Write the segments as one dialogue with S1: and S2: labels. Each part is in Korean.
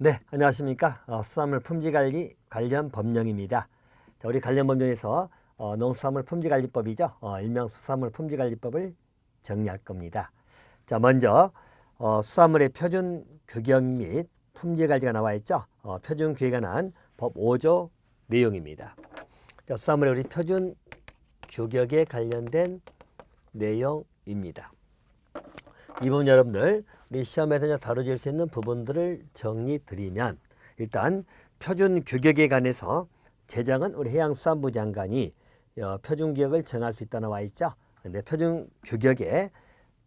S1: 네, 안녕하십니까. 수산물 품질관리 관련 법령입니다. 자, 우리 관련 법령에서 농수산물 품질관리법이죠. 일명 수산물 품질관리법을 정리할 겁니다. 자, 먼저 수산물의 표준 규격 및 품질관리가 나와 있죠. 표준 규격에 관한 법 5조 내용입니다. 자, 수산물의 우리 표준 규격에 관련된 내용입니다. 이 부분 여러분들 우리 시험에서 다뤄질 수 있는 부분들을 정리 드리면, 일단 표준 규격에 관해서 제정은 우리 해양수산부 장관이 표준 규격을 정할 수 있다 나와 있죠. 근데 표준 규격의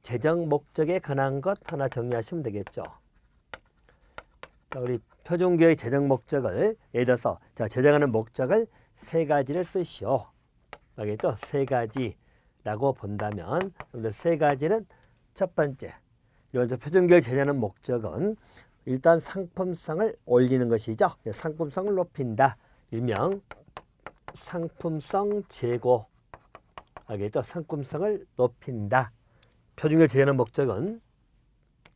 S1: 제정 목적에 관한 것 하나 정리하시면 되겠죠. 자, 우리 표준 규격의 제정 목적을 예를 들어서 제정하는 목적을 세 가지를 쓰시오. 알겠죠? 세 가지라고 본다면 여러분들 세 가지는 첫 번째, 이런 표준규격 제정하는 목적은 일단 상품성을 올리는 것이죠. 상품성을 높인다. 일명 상품성 제고. 알겠죠? 상품성을 높인다. 표준규격 제정하는 목적은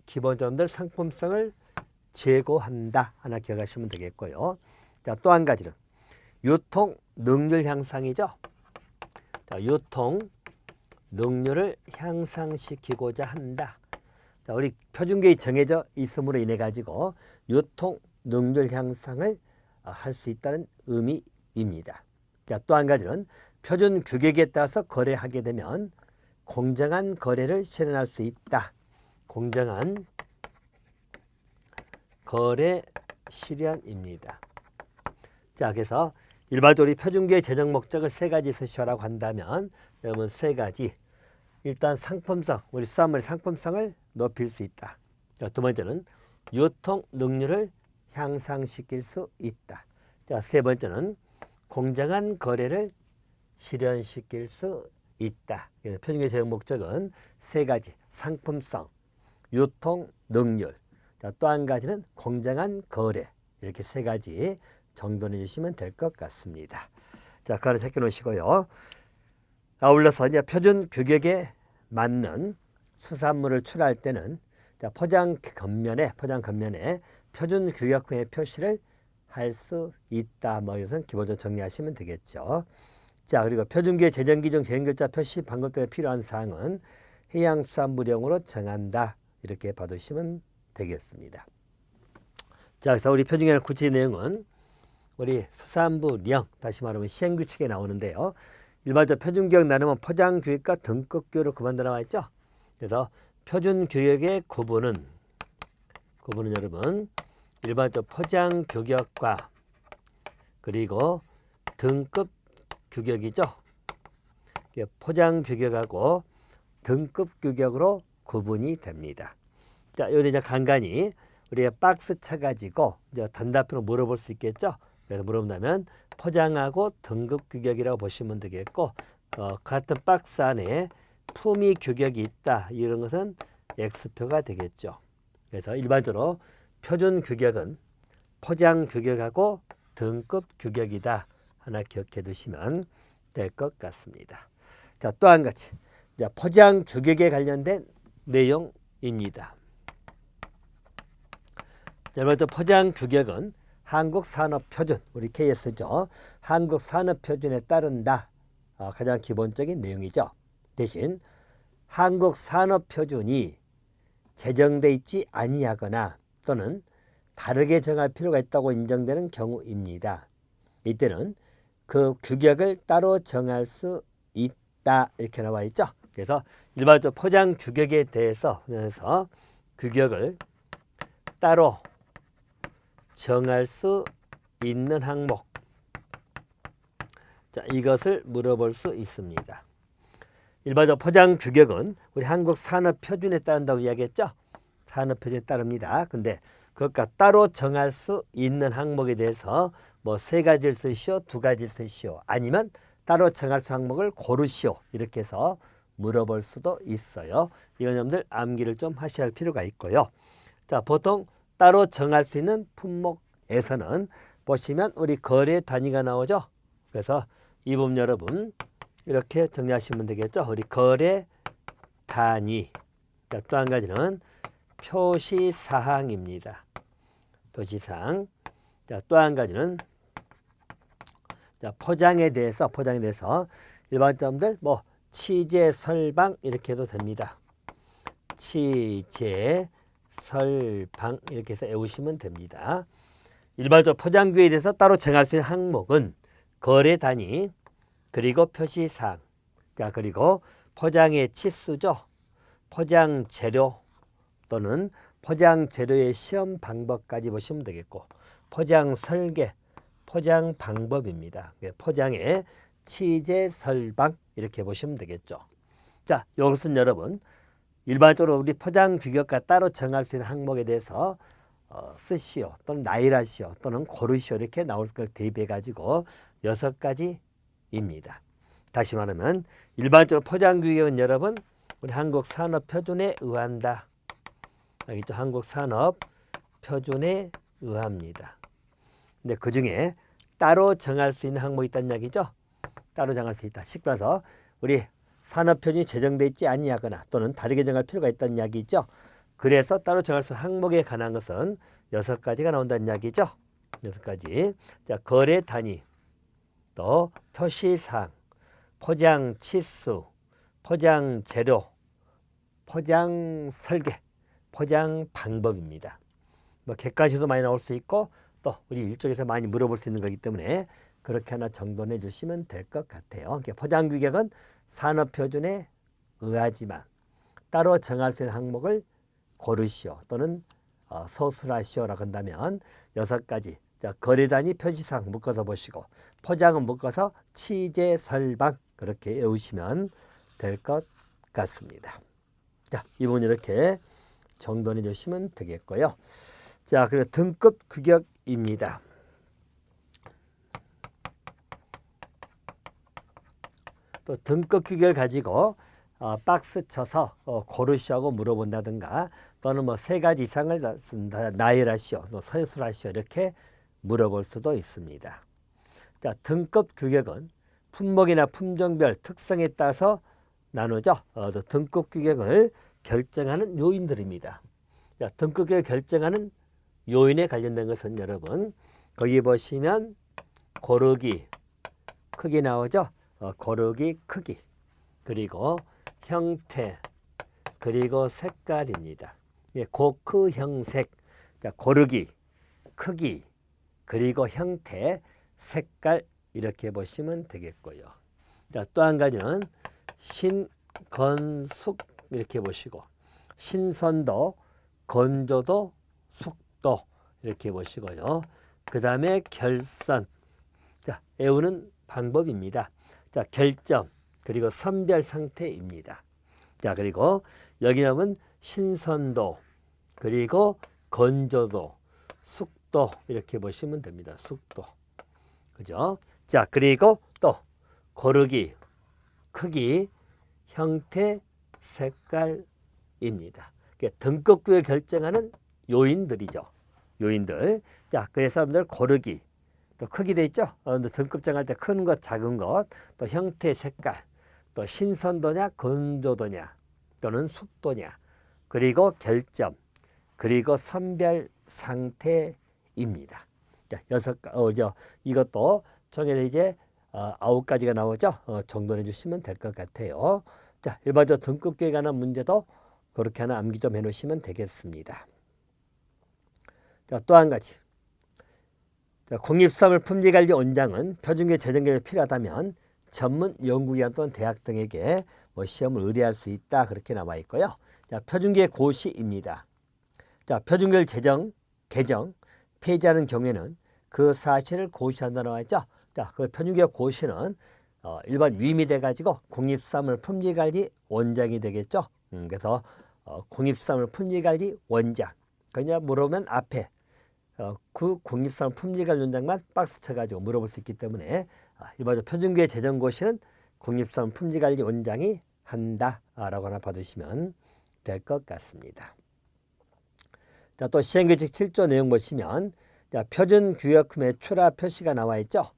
S1: 기본적으로 상품성을 제고한다. 하나 기억하시면 되겠고요. 자, 또 한 가지는 유통 능률 향상이죠. 자, 유통 능률을 향상시키고자 한다. 자, 우리 표준규격이 정해져 있음으로 인해 가지고 유통 능률 향상을 할 수 있다는 의미입니다. 자, 또 한 가지는 표준 규격에 따라서 거래하게 되면 공정한 거래를 실현할 수 있다. 공정한 거래 실현입니다. 자, 그래서 일반적으로 표준규격의 제정 목적을 세 가지 쓰시오라고 한다면 여러분 세 가지. 일단 상품성, 우리 수산물의 상품성을 높일 수 있다. 자, 두 번째는 유통 능률을 향상시킬 수 있다. 자, 세 번째는 공정한 거래를 실현시킬 수 있다. 표준규격의 제정 목적은 세 가지. 상품성, 유통 능률, 또 한 가지는 공정한 거래. 이렇게 세 가지 정돈해 주시면 될 것 같습니다. 자, 그거는 체크해 놓으시고요. 아울러서 이제 표준 규격에 맞는 수산물을 출하할 때는 포장 겉면에 표준 규격의 표시를 할 수 있다. 뭐 이것은 기본적으로 정리하시면 되겠죠. 자, 그리고 표준규격 제정 기준 제행글자 표시 방법 등에 필요한 사항은 해양수산부령으로 정한다. 이렇게 봐두시면 되겠습니다. 자, 그래서 우리 표준규격 구체적인 내용은 우리 수산부령, 다시 말하면 시행규칙에 나오는데요. 일반적으로 표준규격 나누면 포장규격과 등급규격으로 구분되어 나와 있죠. 그래서 표준규격의 구분은 여러분 일반적으로 포장규격과 그리고 등급규격이죠. 포장규격하고 등급규격으로 구분이 됩니다. 자, 여기 이제 간간히 우리가 박스 쳐가지고 이제 단답형으로 물어볼 수 있겠죠. 그래서 물어본다면 포장하고 등급 규격이라고 보시면 되겠고, 같은 박스 안에 품위 규격이 있다. 이런 것은 X표가 되겠죠. 그래서 일반적으로 표준 규격은 포장 규격하고 등급 규격이다. 하나 기억해 두시면 될 것 같습니다. 자, 또 한 가지. 자, 포장 규격에 관련된 내용입니다. 일반적으로 포장 규격은 한국산업표준, 우리 KS죠. 한국산업표준에 따른다. 가장 기본적인 내용이죠. 대신 한국산업표준이 제정돼 있지 아니하거나 또는 다르게 정할 필요가 있다고 인정되는 경우입니다. 이때는 그 규격을 따로 정할 수 있다. 이렇게 나와 있죠. 그래서 일반적으로 포장 규격에 대해서 규격을 따로 정할 수 있는 항목, 자, 이것을 물어볼 수 있습니다. 일반적으로 포장 규격은 우리 한국 산업표준에 따른다고 이야기했죠. 산업표준에 따릅니다. 근데 그것과 따로 정할 수 있는 항목에 대해서 뭐 세 가지를 쓰시오, 두 가지를 쓰시오, 아니면 따로 정할 수 항목을 고르시오, 이렇게 해서 물어볼 수도 있어요. 이건 여러분들 암기를 좀 하셔야 할 필요가 있고요. 자, 보통 따로 정할 수 있는 품목에서는 보시면 우리 거래 단위가 나오죠. 그래서 이 부분 여러분 이렇게 정리하시면 되겠죠. 우리 거래 단위. 또 한 가지는 표시사항입니다. 표시사항. 자, 또 한 가지는 자, 포장에 대해서 일반점들 뭐 치제, 설방 이렇게 해도 됩니다. 치제, 설방 이렇게 해서 외우시면 됩니다. 일반적 포장규에 대해서 따로 정할 수 있는 항목은 거래 단위, 그리고 표시사항, 자 그리고 포장의 치수죠. 포장 재료 또는 포장 재료의 시험 방법까지 보시면 되겠고, 포장 설계, 포장 방법입니다. 포장의 치제, 설방 이렇게 보시면 되겠죠. 자, 이것은 여러분 일반적으로 우리 포장 규격과 따로 정할 수 있는 항목에 대해서 쓰시오 또는 나열하시오 또는 고르시오 이렇게 나올 걸 대비해 가지고 6가지입니다. 다시 말하면 일반적으로 포장 규격은 여러분 우리 한국 산업 표준에 의한다. 여기 또 한국 산업 표준에 의합니다. 근데 그 중에 따로 정할 수 있는 항목이 있다는 이야기죠. 따로 정할 수 있다. 쉽게 말해서 우리 산업 표준이 제정되어 있지 아니하거나 또는 다르게 정할 필요가 있다는 이야기죠. 그래서 따로 정할 수 있는 항목에 관한 것은 6가지가 나온다는 이야기죠. 6가지. 자, 거래 단위, 또 표시사항, 포장 치수, 포장 재료, 포장 설계, 포장 방법입니다. 뭐 객관식도 많이 나올 수 있고 또 우리 일쪽에서 많이 물어볼 수 있는 거기 때문에 그렇게 하나 정돈해 주시면 될 것 같아요. 그러니까 포장 규격은 산업 표준에 의하지만 따로 정할 수 있는 항목을 고르시오 또는 서술하시오라고 한다면 6가지. 자, 거래 단위 표시사항 묶어서 보시고 포장은 묶어서 치제, 설방 그렇게 외우시면 될 것 같습니다. 자, 이 부분 이렇게 정돈해 주시면 되겠고요. 자, 그리고 등급 규격입니다. 또 등급 규격을 가지고 박스 쳐서 고르시오하고 물어본다든가 또는 뭐 3가지 이상을 나열하시오, 또 서술하시오 이렇게 물어볼 수도 있습니다. 자, 등급 규격은 품목이나 품종별 특성에 따라서 나누죠. 등급 규격을 결정하는 요인들입니다. 자, 등급 규격을 결정하는 요인에 관련된 것은 여러분 거기 보시면 고르기 크기 나오죠. 고르기 크기 그리고 형태 그리고 색깔입니다. 고크 형색. 자, 고르기 크기 그리고 형태 색깔 이렇게 보시면 되겠고요. 자, 또 한 가지는 신건숙 이렇게 보시고 신선도 건조도 숙도 이렇게 보시고요. 그 다음에 결선. 자, 외우는 방법입니다. 자, 결점 그리고 선별 상태입니다. 자, 그리고 여기 나오면 신선도 그리고 건조도 숙도 이렇게 보시면 됩니다. 숙도. 그죠? 자, 그리고 또 고르기 크기 형태 색깔입니다. 등급구에 결정하는 요인들이죠. 요인들. 자, 그래서 여러분들 고르기 또 크기 돼 있죠. 등급 정할 때 큰 것, 작은 것, 또 형태, 색깔, 또 신선도냐, 건조도냐, 또는 숙도냐, 그리고 결점, 그리고 선별 상태입니다. 자, 이것도 총에 이제 9가지가 나오죠. 정돈해 주시면 될 것 같아요. 자, 일반적으로 등급교에 관한 문제도 그렇게 하나 암기 좀 해놓으시면 되겠습니다. 자, 또 한 가지. 공립수산물 품질관리 원장은 표준규 재정결이 필요하다면 전문 연구기관 또는 대학 등에게 시험을 의뢰할 수 있다 그렇게 나와 있고요. 자, 표준규의 고시입니다. 자, 표준규 개정 폐지하는 경우에는 그 사실을 고시한다 나와 있죠. 자, 그 표준규 고시는 일반 위임이 돼가지고 공립수산물 품질관리 원장이 되겠죠. 그래서 공립수산물 품질관리 원장. 그냥 물어보면 앞에 그 공립수산물 품질관리 원장만 박스 쳐가지고 물어볼 수 있기 때문에 일반적으로 표준규의 재정고시는 공립수산물 품질관리 원장이 한다라고 하나 봐두시면 될 것 같습니다. 자, 또 시행규칙 7조 내용 보시면 자, 표준규역품의 출하 표시가 나와 있죠.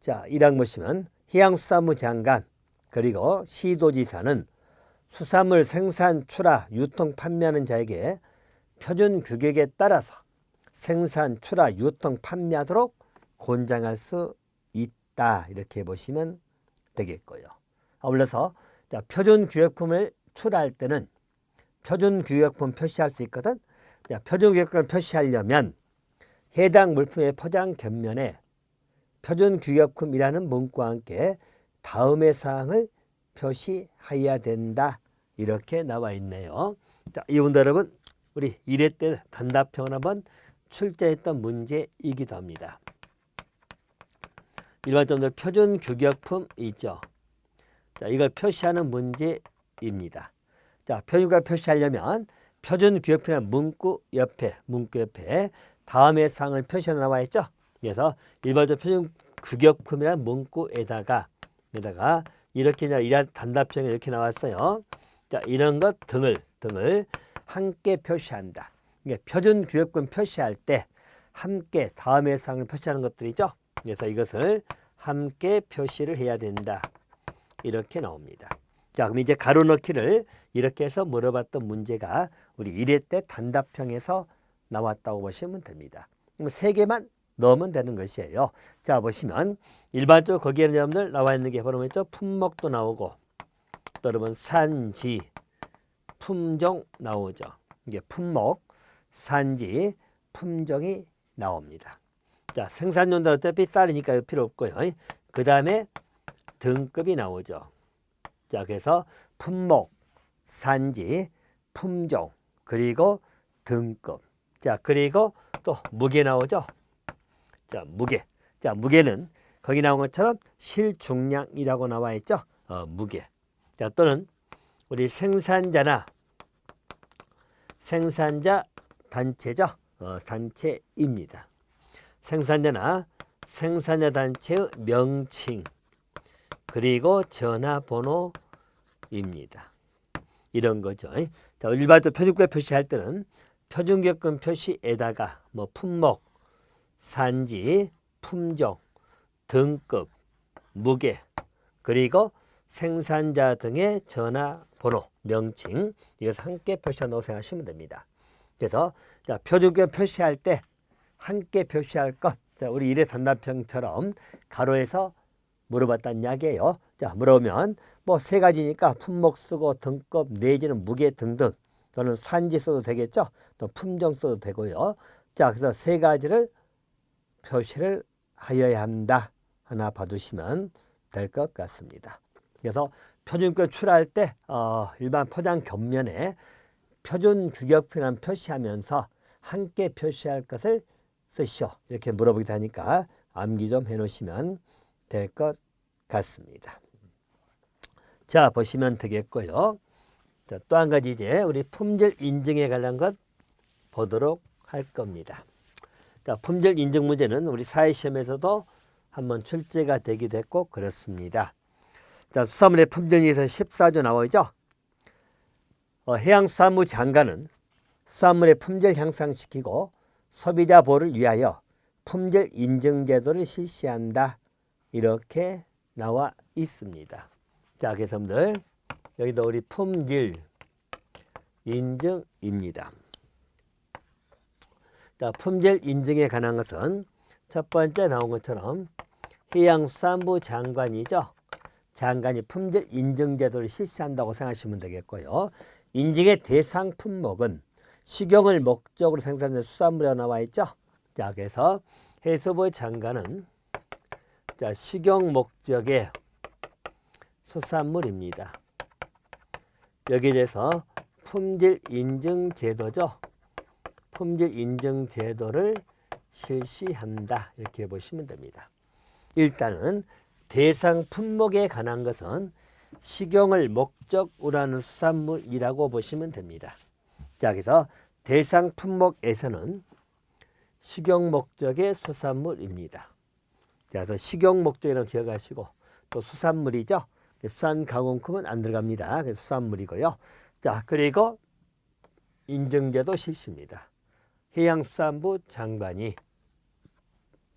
S1: 자, 1항 보시면 해양수산부 장관 그리고 시도지사는 수산물 생산, 출하, 유통, 판매하는 자에게 표준 규격에 따라서 생산, 출하, 유통, 판매하도록 권장할 수 있다. 이렇게 보시면 되겠고요. 아울러서 표준규격품을 출하할 때는 표준규격품 표시할 수 있거든. 표준규격품을 표시하려면 해당 물품의 포장 겉면에 표준규격품이라는 문구와 함께 다음의 사항을 표시해야 된다. 이렇게 나와 있네요. 자, 이분들 여러분, 우리 1회 때 단답형을 한번 출제했던 문제이기도 합니다. 일반적으로 표준규격품 있죠. 자, 이걸 표시하는 문제입니다. 자, 표준규격품 표시하려면 표준규격품이라는 문구 옆에 다음의 사항을 표시해 나와 있죠. 그래서 일반적으로 표준규격품이라는 문구에다가 이렇게 이런 단답형이 이렇게 나왔어요. 자, 이런 것 등을 함께 표시한다. 그러니까 표준규격품 표시할 때 함께 다음의 사항을 표시하는 것들이죠. 그래서 이것을 함께 표시를 해야 된다. 이렇게 나옵니다. 자, 그럼 이제 가로 넣기를 이렇게 해서 물어봤던 문제가 우리 1회 때 단답형에서 나왔다고 보시면 됩니다. 그럼 3개만 넣으면 되는 것이에요. 자, 보시면 일반적으로 거기에는 여러분들 나와 있는 게 바로 있죠. 품목도 나오고 또 여러분 산지, 품종 나오죠. 이게 품목, 산지, 품종이 나옵니다. 자, 생산연도 어차피 쌀이니까 필요 없고요. 그 다음에 등급이 나오죠. 자, 그래서 품목, 산지, 품종, 그리고 등급. 자, 그리고 또 무게 나오죠. 자, 무게. 자, 무게는 거기 나온 것처럼 실중량이라고 나와 있죠. 무게. 자, 또는 우리 생산자 단체죠. 단체입니다. 생산자 단체의 명칭 그리고 전화번호입니다. 이런 거죠. 자, 일반적으로 표준규격 표시할 때는 표준규격금 표시에다가 뭐 품목, 산지, 품종, 등급, 무게 그리고 생산자 등의 전화번호, 명칭 이것을 함께 표시한다고 생각하시면 됩니다. 그래서 자, 표준규격 표시할 때 함께 표시할 것. 자, 우리 1회 단답형처럼 가로에서 물어봤다는 이야기예요. 자, 물어보면 뭐 3가지니까 품목 쓰고 등급 내지는 무게 등등 또는 산지 써도 되겠죠. 또 품종 써도 되고요. 자, 그래서 3가지를 표시를 하여야 한다. 하나 봐두시면 될 것 같습니다. 그래서 표준규격 출하할 때 일반 포장 겉면에 표준규격표란 표시하면서 함께 표시할 것을 쓰시오. 이렇게 물어보기도 하니까 암기 좀 해놓으시면 될 것 같습니다. 자, 보시면 되겠고요. 자, 또 한 가지 이제 우리 품질 인증에 관한 것 보도록 할 겁니다. 자, 품질 인증 문제는 우리 사회시험에서도 한번 출제가 되기도 했고 그렇습니다. 자, 수산물의 품질에서 14조 나오죠. 해양수산부 장관은 수산물의 품질 향상시키고 소비자 보호를 위하여 품질 인증 제도를 실시한다. 이렇게 나와 있습니다. 자, 그래서 여러분들 여기도 우리 품질 인증입니다. 자, 품질 인증에 관한 것은 첫 번째 나온 것처럼 해양수산부 장관이죠. 장관이 품질 인증 제도를 실시한다고 생각하시면 되겠고요. 인증의 대상 품목은 식용을 목적으로 생산된 수산물이라고 나와 있죠. 자, 그래서 해수부 장관은 자, 식용 목적의 수산물입니다. 여기에 대해서 품질 인증 제도죠. 품질 인증 제도를 실시한다. 이렇게 보시면 됩니다. 일단은 대상 품목에 관한 것은 식용을 목적으로 하는 수산물이라고 보시면 됩니다. 자, 그래서 대상 품목에서는 식용 목적의 수산물입니다. 자, 그래서 식용 목적이라고 기억하시고 또 수산물이죠. 수산가공품은 안 들어갑니다. 그래서 수산물이고요. 자, 그리고 인증제도 실시입니다. 해양수산부 장관이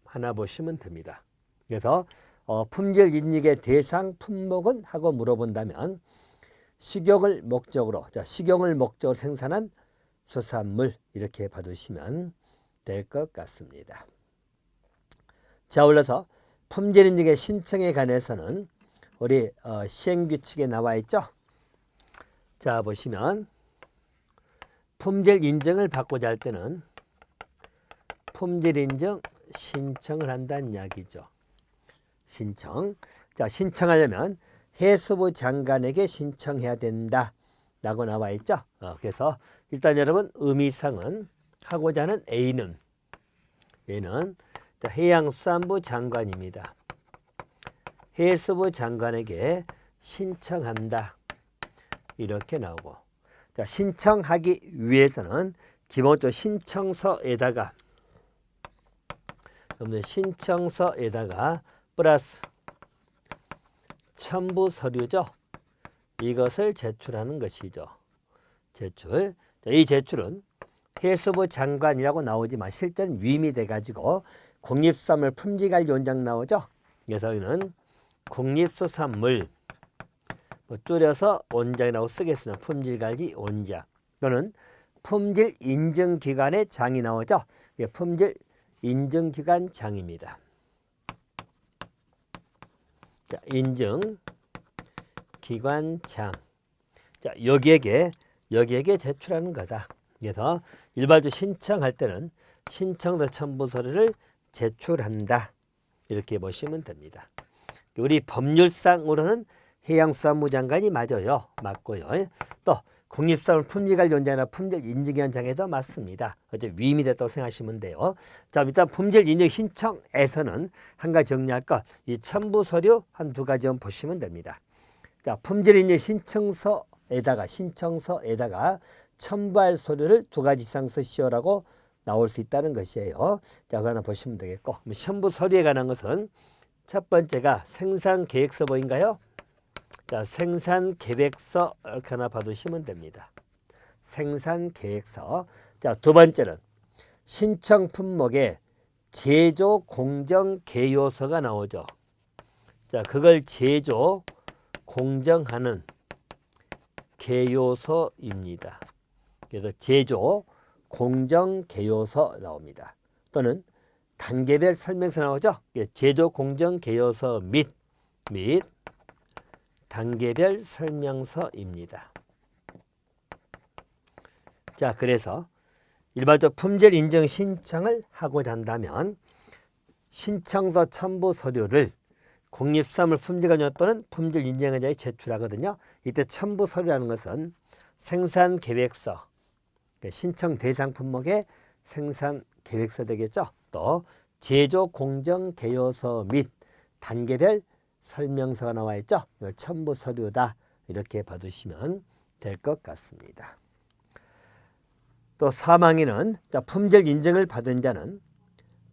S1: 하나 보시면 됩니다. 그래서 품질 인증의 대상 품목은 하고 물어본다면 식용을 목적으로, 자, 식용을 목적으로 생산한 수산물 이렇게 봐두시면 될 것 같습니다. 자, 올라서 품질 인증의 신청에 관해서는 우리 시행규칙에 나와 있죠. 자, 보시면 품질 인증을 받고자 할 때는 품질 인증 신청을 한다는 이야기죠. 신청. 자, 신청하려면 해수부 장관에게 신청해야 된다 라고 나와 있죠. 그래서 일단 여러분 의미상은 하고자 하는 A는 해양수산부 장관입니다. 해수부 장관에게 신청한다 이렇게 나오고, 자, 신청하기 위해서는 기본적으로 신청서에다가 플러스 첨부 서류죠. 이것을 제출하는 것이죠. 제출. 자, 이 제출은 해수부 장관이라고 나오지만 실제는 위임이 돼가지고 국립수산물 품질관리원장 나오죠. 그래서 여기는 국립수산물 줄여서 원장이라고 쓰겠습니다. 품질관리원장 또는 품질인증기관의 장이 나오죠. 예, 품질인증기관 장입니다. 자, 인증기관장. 자, 여기에게 제출하는 거다. 그래서 일반적으로 신청할 때는 신청서 첨부 서류를 제출한다. 이렇게 보시면 됩니다. 우리 법률상으로는 해양수산부 장관이 맞아요. 맞고요. 또 국립수산물 품질관리원장이나 품질인증위원장에도 맞습니다. 어제 위임이 됐다고 생각하시면 돼요. 자, 일단 품질인증 신청에서는 한 가지 정리할 것, 이 첨부 서류 한 두 가지만 보시면 됩니다. 자, 품질인증 신청서에다가 첨부할 서류를 두 가지 이상 쓰시오라고 나올 수 있다는 것이에요. 자, 그거 하나 보시면 되겠고, 첨부 서류에 관한 것은 첫 번째가 생산계획서 보인가요? 자, 생산계획서 이렇게 하나 봐두시면 됩니다. 생산계획서. 자, 두 번째는 신청 품목에 제조 공정 개요서가 나오죠. 자, 그걸 제조 공정하는 개요서입니다. 그래서 제조 공정 개요서 나옵니다. 또는 단계별 설명서 나오죠. 제조 공정 개요서 및 단계별 설명서입니다. 자, 그래서 일반적으로 품질 인증 신청을 하고자 한다면 신청서 첨부 서류를 국립수산물 품질관리원 또는 품질인증원장에 제출하거든요. 이때 첨부 서류라는 것은 생산계획서, 신청 대상 품목의 생산계획서 되겠죠. 또 제조 공정 개요서 및 단계별 설명서가 나와 있죠. 첨부 서류다 이렇게 봐두시면 될 것 같습니다. 또 사망인은 품질 인증을 받은 자는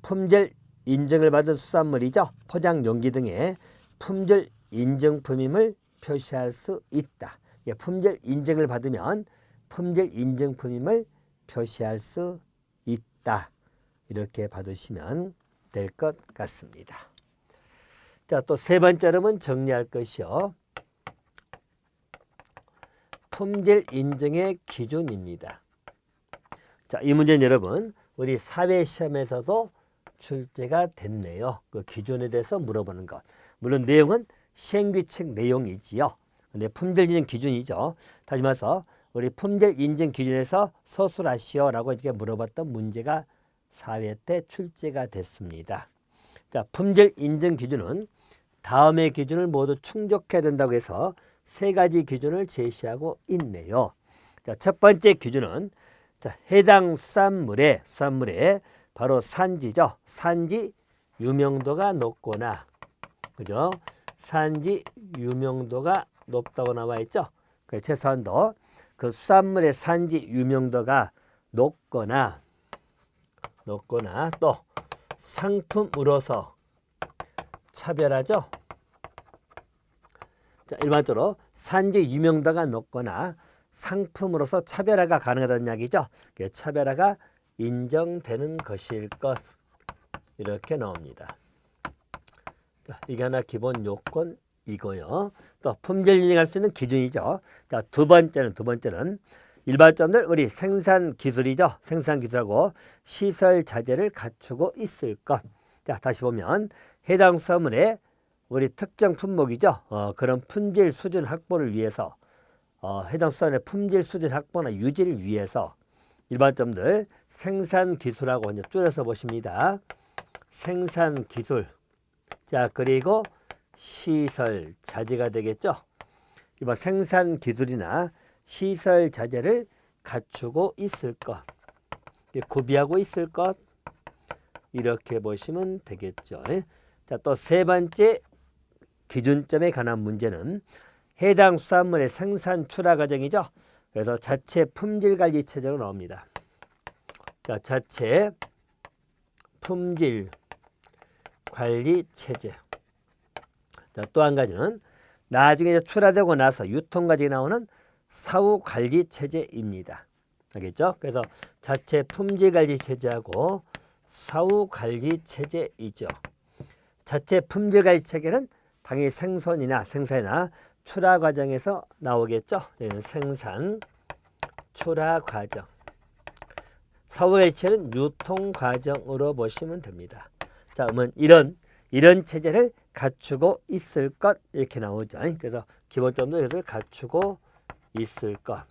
S1: 품질 인증을 받은 수산물이죠. 포장 용기 등의 품질 인증품임을 표시할 수 있다. 품질 인증을 받으면 품질 인증품임을 표시할 수 있다. 이렇게 봐두시면 될 것 같습니다. 자, 또 세 번째로는 정리할 것이요. 품질 인증의 기준입니다. 자, 이 문제는 여러분 우리 사회시험에서도 출제가 됐네요. 그 기준에 대해서 물어보는 것. 물론 내용은 시행규칙 내용이지요. 근데 품질 인증 기준이죠. 다시 말해서 우리 품질 인증 기준에서 서술하시오라고 이렇게 물어봤던 문제가 4회 때 출제가 됐습니다. 자, 품질 인증 기준은 다음의 기준을 모두 충족해야 된다고 해서 세 가지 기준을 제시하고 있네요. 자, 첫 번째 기준은 해당 수산물의 바로 산지죠. 산지 유명도가 높거나, 그죠? 산지 유명도가 높다고 나와 있죠. 최소한도 그 수산물의 산지 유명도가 높거나 또 상품으로서 차별하죠. 자, 일반적으로 산지 유명도가 높거나 상품으로서 차별화가 가능하다는 이야기죠. 차별화가 인정되는 것일 것 이렇게 나옵니다. 자, 이게 하나 기본 요건이고요. 또 품질 인증할 수 있는 기준이죠. 자, 두 번째는 일반점들 우리 생산 기술이죠. 생산 기술하고 시설 자재를 갖추고 있을 것. 자, 다시 보면 해당 수산물의 우리 특정 품목이죠. 그런 품질 수준 확보를 위해서 해당 수산의 품질 수준 확보나 유지를 위해서 일반점들 생산 기술하고 이제 줄여서 보십니다. 생산 기술. 자, 그리고 시설 자재가 되겠죠. 이번 생산 기술이나 시설 자재를 갖추고 있을 것, 구비하고 있을 것, 이렇게 보시면 되겠죠. 자, 또 세 번째 기준점에 관한 문제는 해당 수산물의 생산 출하 과정이죠. 그래서 자체 품질 관리 체제로 나옵니다. 자, 자체 품질 관리 체제. 자, 또 한 가지는 나중에 출하되고 나서 유통 과정에 나오는 사후 관리 체제입니다. 알겠죠? 그래서 자체 품질 관리 체제하고 사후 관리 체제이죠. 자체 품질 관리 체계는 당연히 생산이나 출하 과정에서 나오겠죠. 생산, 출하 과정. 사후 관리 체계는 유통 과정으로 보시면 됩니다. 자, 그러면 이런 체제를 갖추고 있을 것 이렇게 나오죠. 그래서 기본점도 이것을 갖추고 있을 것.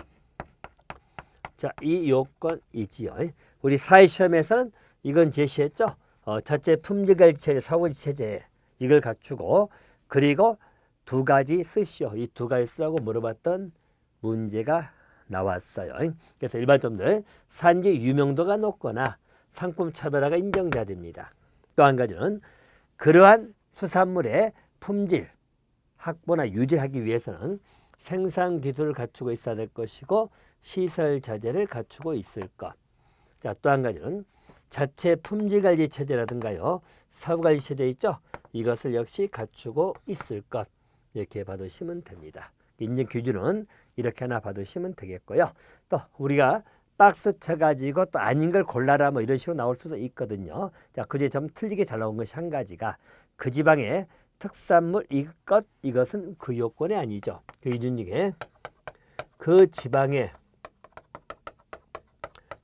S1: 자, 이 요건이지요. 우리 사회시험에서는 이건 제시했죠. 자체 품질관리 체제, 사후관리 체제 이걸 갖추고 그리고 두 가지 쓰시오. 이 두 가지 쓰라고 물어봤던 문제가 나왔어요. 그래서 일반점들 산지 유명도가 높거나 상품 차별화가 인정돼야 됩니다. 또 한 가지는 그러한 수산물의 품질 확보나 유지를 하기 위해서는 생산 기술을 갖추고 있어야 될 것이고 시설 자재를 갖추고 있을 것. 자, 또 한 가지는 자체 품질 관리 체제라든가요. 사후 관리 체제 있죠? 이것을 역시 갖추고 있을 것. 이렇게 받으시면 됩니다. 인증 기준은 이렇게 하나 받으시면 되겠고요. 또 우리가 박스 쳐가지고 또 아닌 걸 골라라 뭐 이런 식으로 나올 수도 있거든요. 자, 그중에 좀 틀리게 잘 나온 것이 한 가지가 그 지방의 특산물 이것은 그 요건이 아니죠. 그 기준 중에 그 지방의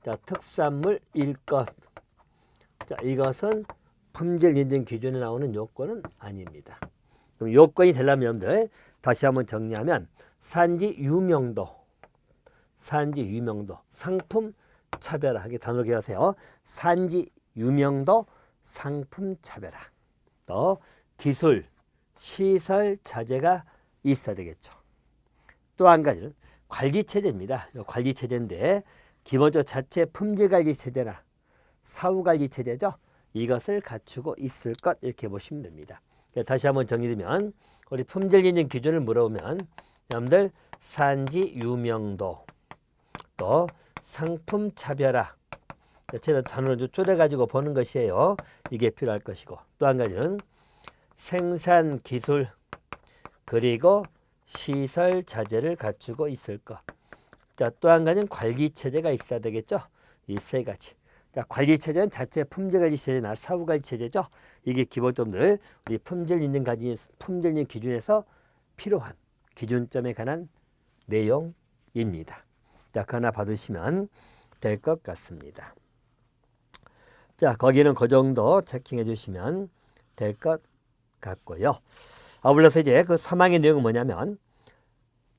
S1: 자, 특산물일 것. 자, 이것은 품질 인증 기준에 나오는 요건은 아닙니다. 그럼 요건이 되려면 여러분들 다시 한번 정리하면 산지 유명도, 상품 차별화하게 단어로 기억하세요. 산지 유명도, 상품 차별화. 또 기술, 시설, 자재가 있어야 되겠죠. 또 한 가지는 관리체제입니다. 관리체제인데 기본적으로 자체 품질관리체제나 사후관리체제죠. 이것을 갖추고 있을 것 이렇게 보시면 됩니다. 다시 한번 정리되면 우리 품질인증 기준을 물어보면 여러분들 산지 유명도 또 상품 차별화 제가 단어를 줄여가지고 보는 것이에요. 이게 필요할 것이고 또 한 가지는 생산 기술 그리고 시설 자재를 갖추고 있을 것. 자, 또 한 가지는 관리 체제가 있어야 되겠죠. 이 세 가지. 자, 관리 체제는 자체 품질 관리 체제나 사후 관리 체제죠. 이게 기본점들 우리 품질 인증 기준에서 필요한 기준점에 관한 내용입니다. 자, 그 하나 받으시면 될 것 같습니다. 자, 거기는 그 정도 체킹해 주시면 될 것 같고요. 아울러서 이제 그 3항의 내용은 뭐냐면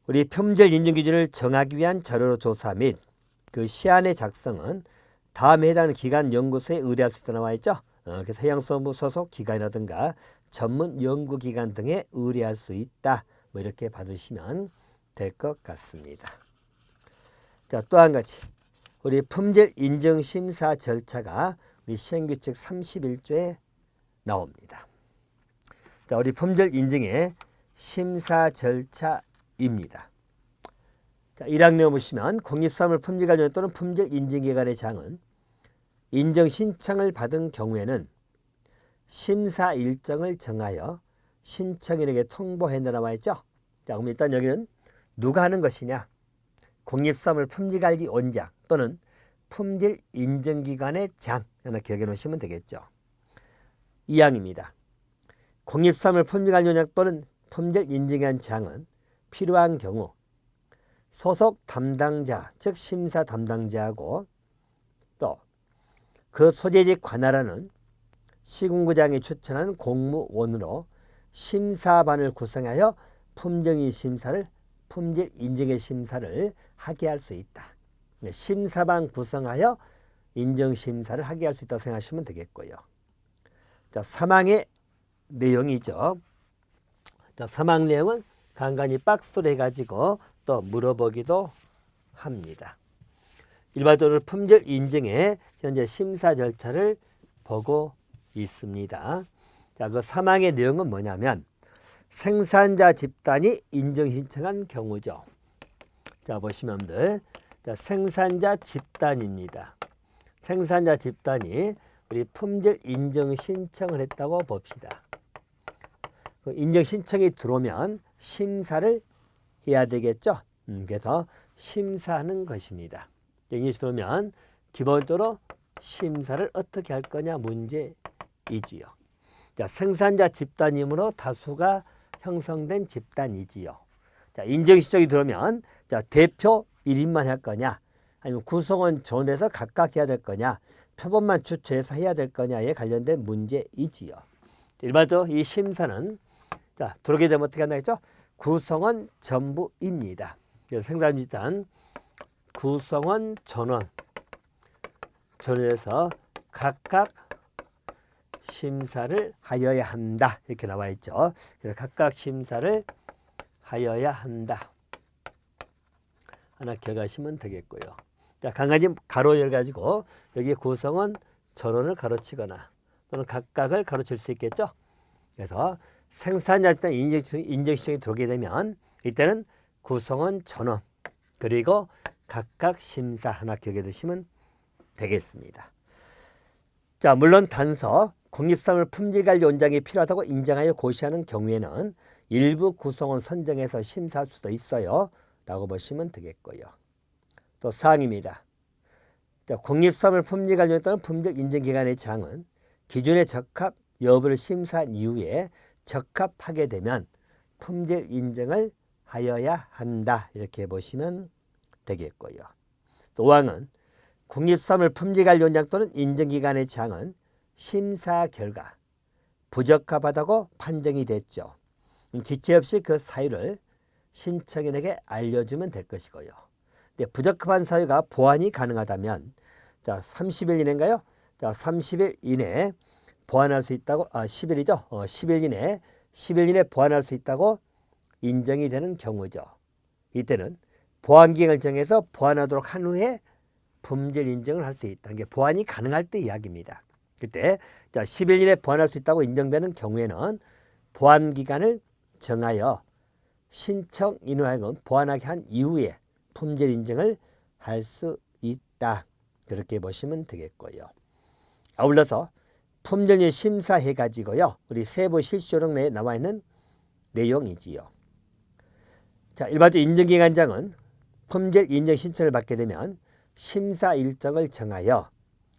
S1: 우리 품질 인증 기준을 정하기 위한 자료 조사 및 그 시안의 작성은 다음에 해당하는 기관 연구소에 의뢰할 수 있다 나와 있죠. 그래서 해양수산부 소속 기관이라든가 전문 연구기관 등에 의뢰할 수 있다. 뭐 이렇게 받으시면 될 것 같습니다. 자, 또 한 가지 우리 품질 인증 심사 절차가 우리 시행규칙 31조에 나옵니다. 자, 우리 품질 인증의 심사 절차입니다. 자, 1항 보시면 공립수산물 품질관련 또는 품질 인증기관의 장은 인증 신청을 받은 경우에는 심사 일정을 정하여 신청인에게 통보해야 나와 있죠. 자, 그럼 일단 여기는 누가 하는 것이냐? 공립수산물 품질관리 원장 또는 품질 인증기관의 장 하나 기억해 놓으시면 되겠죠. 2항입니다. 공립수산물 품질관리 원장 또는 품질 인증기관 장은 필요한 경우 소속 담당자, 즉 심사 담당자하고 또 그 소재직 관할하는 시군구장이 추천한 공무원으로 심사반을 구성하여 품질 인증의 심사를 하게 할 수 있다. 심사반 구성하여 인정심사를 하게 할 수 있다고 생각하시면 되겠고요. 자, 사망의 내용이죠. 자, 사망 내용은 간간히 박스로 해가지고 또 물어보기도 합니다. 일반적으로 품질 인증의 현재 심사 절차를 보고 있습니다. 자, 그 사망의 내용은 뭐냐면 생산자 집단이 인증 신청한 경우죠. 자, 보시면 자, 생산자 집단입니다. 생산자 집단이 우리 품질 인증 신청을 했다고 봅시다. 그 인증 신청이 들어오면 심사를 해야 되겠죠. 그래서 심사하는 것입니다. 인증이 들어오면 기본적으로 심사를 어떻게 할 거냐 문제이지요. 자, 생산자 집단이므로 다수가 형성된 집단이지요. 자, 인증 신청이 들어오면 자, 대표 1인만 할 거냐, 아니면 구성원 전원에서 각각 해야 될 거냐, 표본만 추천해서 해야 될 거냐에 관련된 문제이지요. 일반적으로 이 심사는 자, 들어오게 되면 어떻게 한다 했죠? 구성원 전부입니다. 그래서 생산자 집단 구성원 전원에서 각각 심사를 하여야 한다. 이렇게 나와 있죠. 그래서 각각 심사를 하여야 한다. 하나 기억하시면 되겠고요. 자, 한 가지 가로 열가지고 여기 구성원 전원을 가로치거나 또는 각각을 가로칠 수 있겠죠. 그래서 생산자 집단 인증 신청이 들어오게 되면 이때는 구성원 전원 그리고 각각 심사 하나 기억해 두시면 되겠습니다. 자, 물론 단서 공립사물 품질관리원장이 필요하다고 인정하여 고시하는 경우에는 일부 구성원 선정해서 심사할 수도 있어요 라고 보시면 되겠고요. 또 사항입니다. 공립사물 품질관리원 또는 품질인증기관의 장은 기준에 적합 여부를 심사한 이후에 적합하게 되면 품질 인증을 하여야 한다. 이렇게 보시면 되겠고요. 또 5항은 국립사물 품질관리원장 또는 인증기관의 장은 심사 결과 부적합하다고 판정이 됐죠. 지체 없이 그 사유를 신청인에게 알려주면 될 것이고요. 근데 부적합한 사유가 보완이 가능하다면 자, 30일 이내인가요? 자, 30일 이내에 보완할 수 있다고 10일이죠. 10일 이내 보완할 수 있다고 인정이 되는 경우죠. 이때는 보완 기간을 정해서 보완하도록 한 후에 품질 인증을 할 수 있다. 이게 보완이 가능할 때 이야기입니다. 그때 자, 10일 이내 보완할 수 있다고 인정되는 경우에는 보완 기간을 정하여 신청인을 하여금 보완하게 한 이후에 품질 인증을 할 수 있다. 그렇게 보시면 되겠고요. 아울러서 품질을 심사해 가지고요. 우리 세부 실시조령 내에 나와 있는 내용이지요. 자, 일반적으로 인증기관장은 품질 인증 신청을 받게 되면 심사 일정을 정하여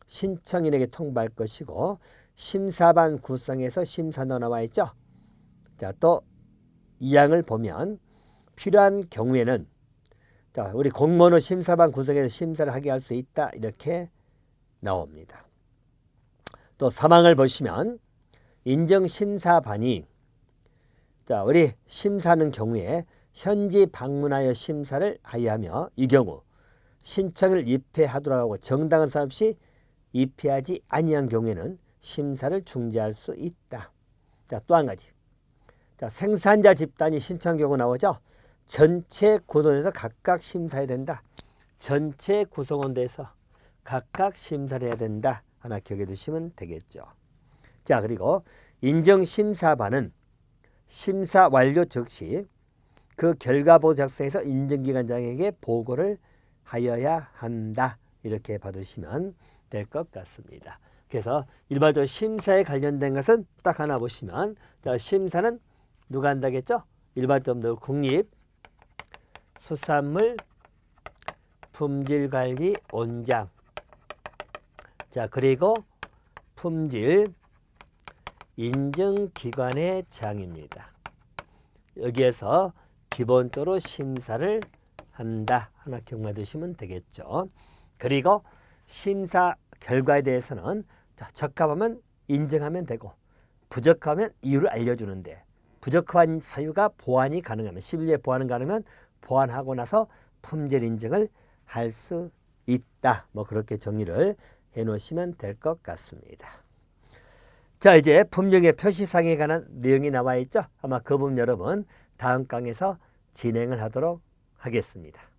S1: 신청인에게 통보할 것이고 심사반 구성해서 심사도 나와 있죠. 자, 또 이 항을 보면 필요한 경우에는 자, 우리 공무원으로 심사반 구성해서 심사를 하게 할 수 있다. 이렇게 나옵니다. 또 3항을 보시면 인정심사반이 자, 우리 심사하는 경우에 현지 방문하여 심사를 하여하며 이 경우 신청을 입회하도록 하고 정당한 사항 없이 입회하지 아니한 경우에는 심사를 중지할 수 있다. 자, 또 한 가지. 자, 생산자 집단이 신청 경우 나오죠. 전체 구성원에서 각각 심사해야 된다. 전체 구성원에서 각각 심사를 해야 된다. 하나 기억해 두시면 되겠죠. 자, 그리고 인정심사반은 심사 완료 즉시 그 결과보고 작성해서 인증기관장에게 보고를 하여야 한다. 이렇게 받으시면 될 것 같습니다. 그래서 일반적으로 심사에 관련된 것은 딱 하나 보시면 자, 심사는 누가 한다겠죠? 일반적으로 국립수산물 품질관리원장 자, 그리고 품질 인증기관의 장입니다. 여기에서 기본적으로 심사를 한다. 하나 기억만 두시면 되겠죠. 그리고 심사 결과에 대해서는 자, 적합하면 인정하면 되고 부적합하면 이유를 알려주는데 부적합한 사유가 보완이 가능하면 11회 보완은 가능하면 보완하고 나서 품질 인정을 할 수 있다. 뭐 그렇게 정리를 해 놓으시면 될 것 같습니다. 자, 이제 품종의 표시상에 관한 내용이 나와 있죠. 아마 그 부분 여러분 다음 강에서 진행을 하도록 하겠습니다.